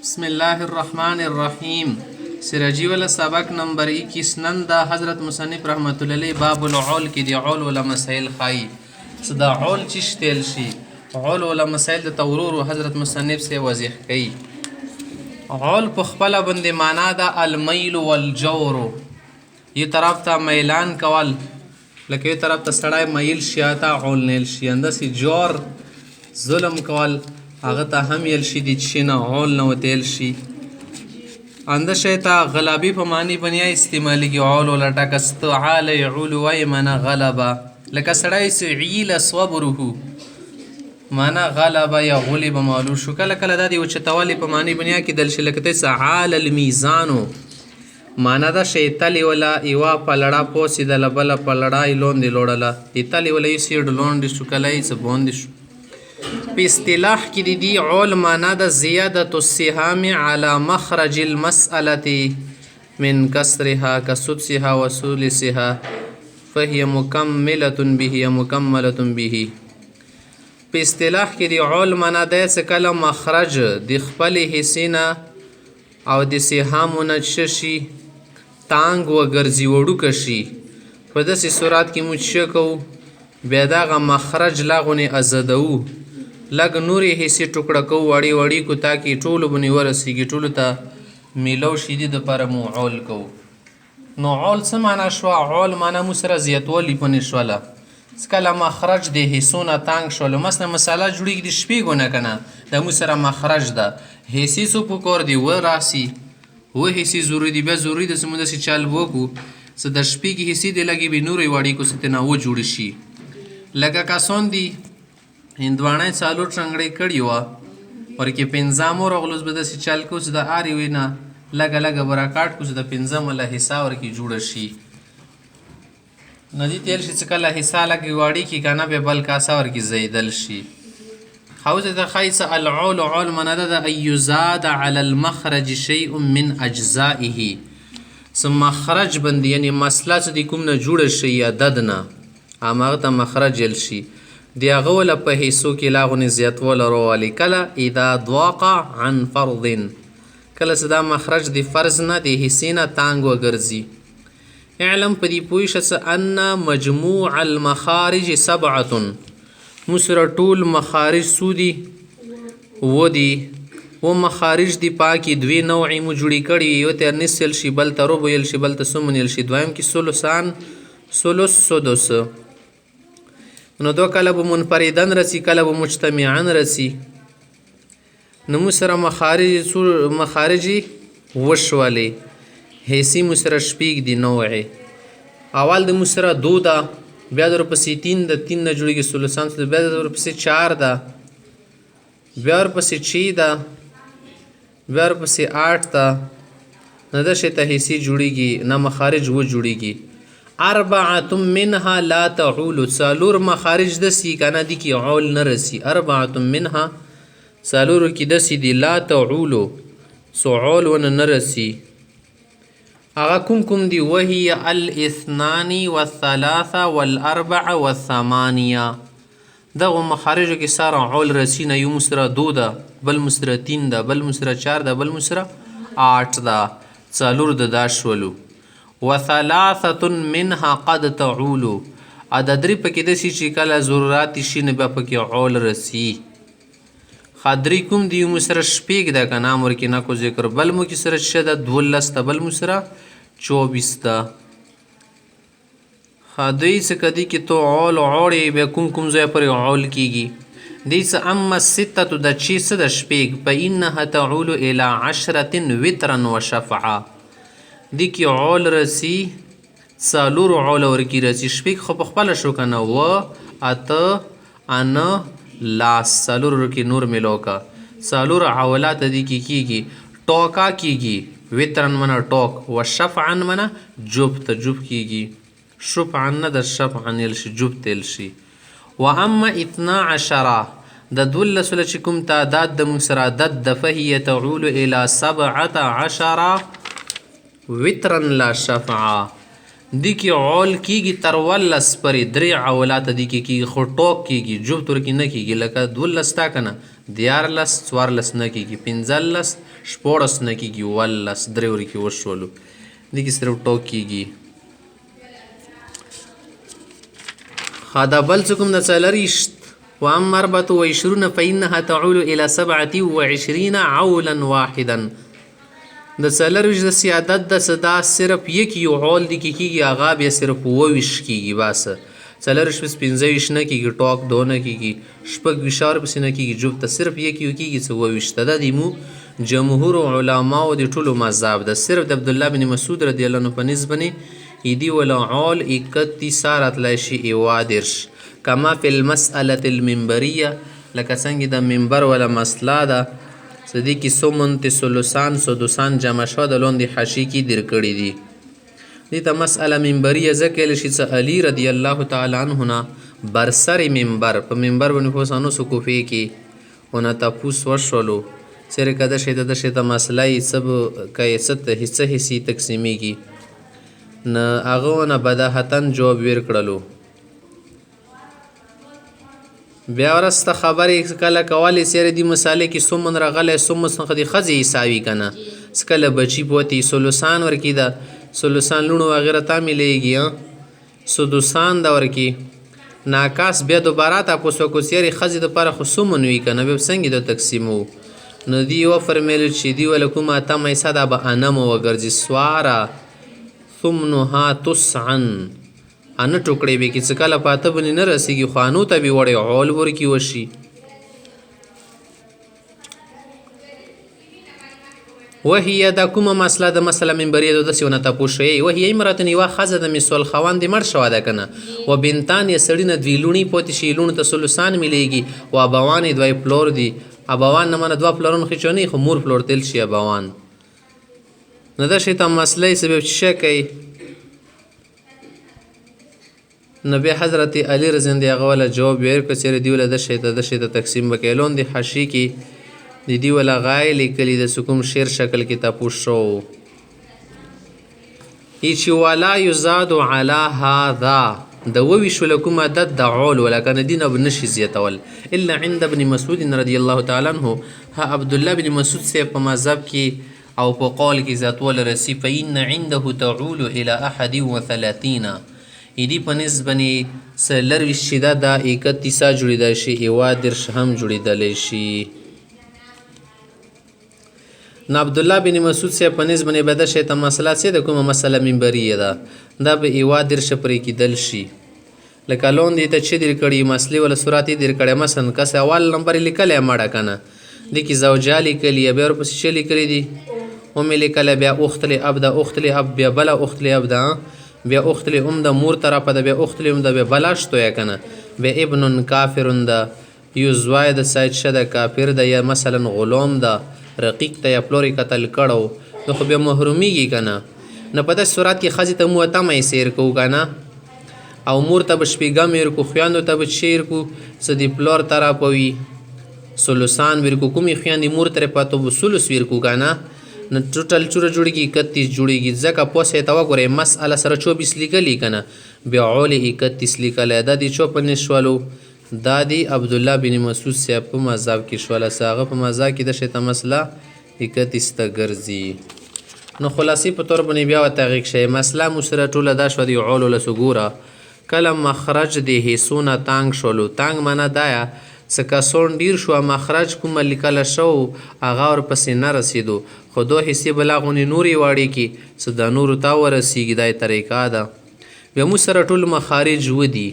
بسم الله الرحمن الرحیم سراجی والا سبق نمبر 21 نن دا حضرت مصنف رحمت الله علیه باب العول کې دی عول ولا مسائل خای صدا عول چې شتل شي عول ولا مسائل د تورور حضرت مصنف سے وضیح کړي عول په خپل باندې معنا دا المیل والجور یہ طرف ته میلان کول لکه یہ طرف ته سړی میل شي تا عول نیل شي اندسي جور ظلم کول هغه ته هم یل شي د چینه عول نه وتیل شي انده شیطا غلابی په معنی بنیا استعمالی کی عول ولا ټکست عال يعول وای معنا غلبا لکه سړی سعیل صبره معنا غلبا یا غلب مالو شو کله کله د دې وچتوالی په معنی بنیا کې دل شي لکه سعال الميزان معنا دا شیطلی ولا ایوا پلړه پوسی د لبل پلړای لون دی لوړله ایتلی ولا یسیډ لون دی شو کله یې بوند شو په اصطلاح کې دی عول معنا د زیادت السهام على مخرج المسألة من كسرها كسدسها وسلسها فهي مكملة به مكملة به په اصطلاح کې دی عول معنا د کله مخرج د خپل حصینا او د سهامونه ششي تانګ وګرځي وړو کشي په داسې صورت کې موږ شکو بیا دغه مخرج لاغونې ازدو لګ نوري حصے ټوکړه کو وړي وړي کو تاکي ټولو بني ورسیږي ټولو ته میلو شیدی د پر معول کو نو عول څه معنا شو عول معنا مسره زیاتولی پنه شوله سکله مخرج د حصونه تانګ شول مثلا مساله جوړیږي د شپې ګونه کنه د مسره مخرج ده حصے سو پکور دی و راسي و حصے ضروری دی به ضروری د سمونه سي چال وکو س د شپې کې حصے دی لګي به نوري وړي کو ستنه و جوړ شي لګه کاسون دی هندوانه چالو څنګړې کړی و ورکه پنځامو رغلوس به د چال کو چې د آری وینا لګ لګ برکات کو چې د پنځم له حصہ ورکی جوړ شي ندی تیل چې کله حصہ لګي واړی کی کنه به بل کاسا ورکی زیدل شي حوزه د خیس العول عول من د ایزاد علی المخرج شیء من اجزائه ثم مخرج بند یعنی مسله چې د کوم نه جوړ شي یا ددنه امغه ته مخرج ال شي دی غول په حصو کې لاغونی زیاتول وروالي کله اذا ضاق عن فرض کله صدا مخرج دی فرض نه دی حسینه تانګ وګرځي اعلم په دی پوښښ ان مجموع المخارج سبعه مسر طول مخارج سودی ودی و مخارج دی پاکی دوی نوعی مجوړی کړي یو تر نسل شي بل تر وبل شي بل تسمن شي دویم کې ثلثان ثلث سدس نو دو کله به منفردن رسی کله به مجتمعن رسی نو مسره مخارجی وشوالی حیثی مسره شپیگ دی نوعی اول د مسره دو دا بیا در پسی تین دا تین نا جوڑی گی سلسان بیا در پسی چار دا بیا در پسی چی دا بیا در پسی آٹھ دا ندش تا حیثی جوڑی گی نا مخارج و جوڑی گی اربعه منها لا تعول سالور مخارج دسی کنه دی کی عول نرسی اربعه منها سالور کی دسی دی لا تعول سعول ون نرسی اغا کوم دی وهي الاثنان والثلاثه والاربع والثمانيه دغه مخارج کی ساره عول رسی نه یو مسره دو ده بل مسره تین ده بل مسره چار ده بل مسره آٹھ ده سالور د داشولو وثلاثه منها قد تعول د درې پکې د شي کله ضرورت شي نه به پکې عول رسی خادری کوم دی مسره شپېګ د کنه امر کې نه کو ذکر بل مو کې سره شد دولس بل مسره 24 دا خادی څه کدی کې تو عول عوړې به کوم ځای پر عول کیږي دیس اما سته د چی څه د شپېګ فانها تعول الى 10 وترا وشفعا دی کی عول رسی سالور عول ورکی رسی شپیک خو خپل شو کنه و ات ان لاس سالور ورکی نور ملو کا سالور عولات دی کیږي ټوکا کیږي وترن من ټوک و شفعن من جوب ته جوب کیږي شفعن د شفعن ال شي جوب تل شي و اما 12 د دول سل چکم تعداد د مسرا د فهي تعول الى 17 وترن لا شفعا دی کې عول کیږي تر 14 پورې 3 عولات دی کې کیږي خو ټوک کیږي جوب تر کې نه کیږي لکه 12 تا کنه 14 14 نه کیږي 15 14 نه کیږي 14 درې ور کې وشولو دی کې صرف ټوک کیږي خدا بل څوم د څلریشت واما 24 فإنها تعول إلى 27 عولا واحدا د څلرویشت د سیادت د صدا صرف یک یو عول دی کیږي هغه بیا صرف 22 کیږي بس څلرویشت 15 نه کیږي ټوک 2 نه کیږي شپږ وشار پس نه کیږي جوب ته صرف یک یو کیږي 22 د دیمو جمهور علماء د ټولو مذهب د صرف د عبد الله بن مسعود رضی الله عنه په نسبت ایدی ولا عول 31 سارت لشی ایوادرش کما فی المسأله المنبریه لکه څنګه د منبر ولا مسله ده صدیقی سومن تسلسان سدوسان جمع شو د لوندې حاشی کی در کړی دي دې ته مسأله منبریه ذکر شي چې علی رضی الله تعالی عنہ نه برسر منبر په منبر باندې فوسانو سکوفی کی اون تاسو وشولو سره کده شه د شه د مسلې سب کایست حصے تقسیمی کی نه هغه نه بداهتن جواب ور کړلو بیا ورسته خبرې کله کولی سره دی مسالې کې سومن راغلی سومن څخه د ښځې حسابي که نه کله بچي پوتې سلوسان ورکي ده سلوسان لوڼو وغیره تا میلیږي سدوسان ده ورکي ناکاس بیا دوباره تاسو وکړو سیرې ښځې دپاره خو سومن وي که نه بیا څنګه د تقسیمو نو دی وفرمیل چې دی وله کومه اتمه حصه ده به انمه وګرځي سواره ثمنها تسعا انا ټوکړې به کې څه کله پاته بنې نه رسېږي خوانو ته به وړې عول ورکي وشي وهي دا کومه مسله د مسله منبریه د داسې ونه تپوس شوی وهي امرأة یوه ښځه د مثل خوان د مړ شوه ده که نه و بنتان یې سړي نه دوی لوڼې پاتې شي لوڼو ته سلوسان میلیږي و ابوان یې دوی پلور دي ابوان نه منه دوه پلرونه خېچونی خو مور پلور تل شي ابوان نو دا شی ته مسلې سبب څه کوي نبی حضرت علی رضی الله عنه غوله جواب ورکړ چې دی ول د شی ته تقسیم وکړون د حشی کې د دی ول غای لیکلی د سکوم شیر شکل کې تاسو شو هیڅ ولا یزاد علی هذا د ووی شو لكم عدد د عول ولکن دین ابن نشي زیاتول الا عند ابن مسعود رضی الله تعالی عنه ها عبد الله بن مسعود سے په مذهب کې او په قول کې زیاتول رسی فإن عنده تعول الى 31 ایدی په نسبنې سلرویشت چې دا د 31 جوړېدای شي ایوا درش هم جوړېدلی شي نو عبدالله بن مسعود صاحب په نسبنې به دا شی ته مسله څه د کومه مسله منبریه ده دا به ایوا درش پرې کېدل شي لکه لون دې ته چې در کړي مسلې ولا صورت یې در کړی مثلا کس اول نمبر یې لیکلی مړه که نه دې کې زوجا لیکلي بیا ورپسې څه لیکلي دي ومې لیکلی بیا اختل اب ده اختل اب بیا بله اختل اب ده بیا اختلی د مور طرفه ده بیا اختلی د بیا بلاشتو یا کنه بیا ابن کافرون ده یو زوای د سایت شده کافر ده یا مثلا غلام ده رقیق ته یا پلوری قتل کړو نو خو بیا محرومیږي کنه نه په داسې صورت کې ښځې ته مو اتمه یې سیر کوو کنه او مور ته به شپېږم ورکو خویندو ته به څه ورکو څه د پلور طرفه وي سلوسان ورکو کومې خویندې مور طرفه ته به سلوس ورکو کنه نو ټوټل چوره جوړیږي 31 جوړیږي ځکه پوسه ته وګورئ مسأله سره 24 لیکلی کنه بیا عول 31 لیکلی دا دی 54 شولو دا دی عبد الله بن مسعود صاحب په مذهب کې شوله هغه په مذهب کې د شته مسله 31 ته ګرځي نو خلاصې په تور باندې بیا وتحقیق شي مسله مو سره ټوله دا شو دی عول له سګوره کله مخرج دی حصونه تانګ شولو تانګ معنا دایا څه کسون ډیر شو مخرج کومه لیکله شو هغه ورپسې نه رسېدو خو دو حصې بلا غونې نورې واړې کې څه د نورو ته ورسېږي دا طریقه ده بیا مو سره ټول مخارج ودي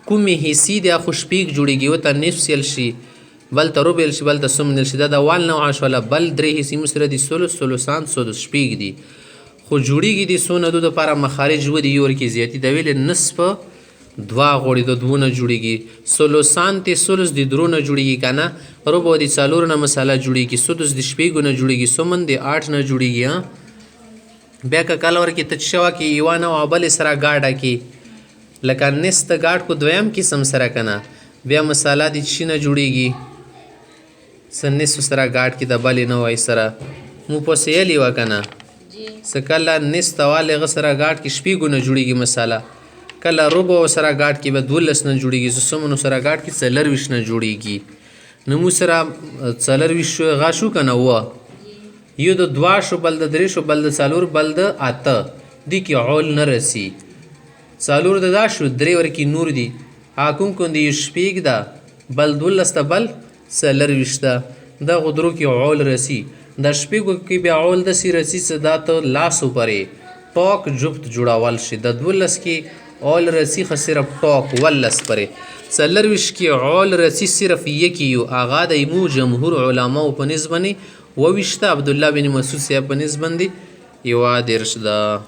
کومې حصې دی خو شپږ جوړېږي ورته نصف سیل شي بل ته ربع شي بل ته سمن شي دا د اول نوعه شوله بل درې حصې مو سره دي سلس سلسان سدس شپږ دي خو جوړېږي د څو نه دو دپاره مخارج ودي یو ورکې زیاتي د ویلې نصف دوا غوړي د دوه نه جوړیږي سلوسان ته سلس د درو نه جوړیږي کنه ربع د څلور نه مساله جوړیږي سدس د شپږ نه جوړیږي سمن د 8 نه جوړیږي بیا که کله ورکې تشوا کې ایوانه او بل سره گاډه کې لکه نست گاډ کو دویم قسم سره کنه بیا مساله د چی نه جوړیږي سنس سره گاډ کې د بل نه وای سره مو پوسېلی وکنه څه کله نصف توالی هغه سره ګاډ کې شپږ ګونه جوړېږي مساله، کله ربع سره ګاډ کې به 12 نه جوړېږي، سمنو سره ګاډ کې 24 نه جوړېږي. نو موږ سره 24 غا شو که نه وه، یو د 2 شو، بل د 3 شو، بل د 4، بل د 8. دې کې عول نه رسي. 4 د دا شو، 3 ورکې نور دي، کوم کوم دی، یو شپږ ده، بل 12 ده، بل 24 ده. دغو درو کې عول رسي. د شپږو کې بیا عول داسې رسي چې دا ته لاسو پرې ټاک جفت جوړول شي. د 12 کې عول رسي خو صرف ټاک 12 پرې. 24 کې عول رسي صرف یکی یو، هغه د ایمو جمهور علماو په نسبت باندې 22 عبدالله بن مسعود صاحب په نسبت باندې 31 ده.